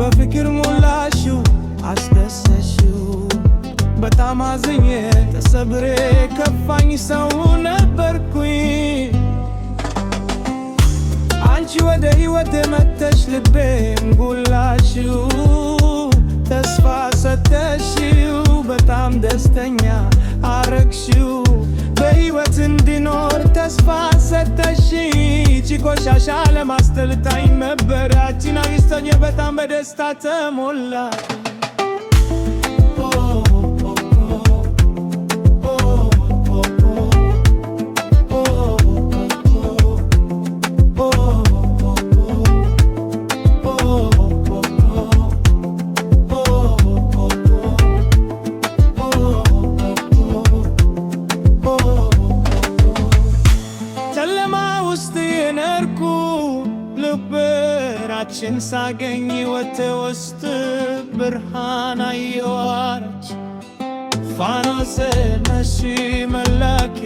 በፍቅር ሞላሽው አስደሰሽው በጣም አዝኜ ተሰብሬ ከፋኝ ሰው ነበርኩኝ አንቺ ወደ ሕይወቴ መተሽ ልቤን ጎላሽው ተስፋ ሰተሽው በጣም ደስተኛ አረግሽው በሕይወት እንዲኖር ተስፋ ሰተሽኝ ቆሻሻ ለማስጠልታኝ ነበር ያቺን አግኝተኝ በጣም በደስታ ተሞላ ልብራችን ሳገኝ ሕይወቴ ውስጥ ብርሃን አየዋች ፋኖሴ ነሽ መላኬ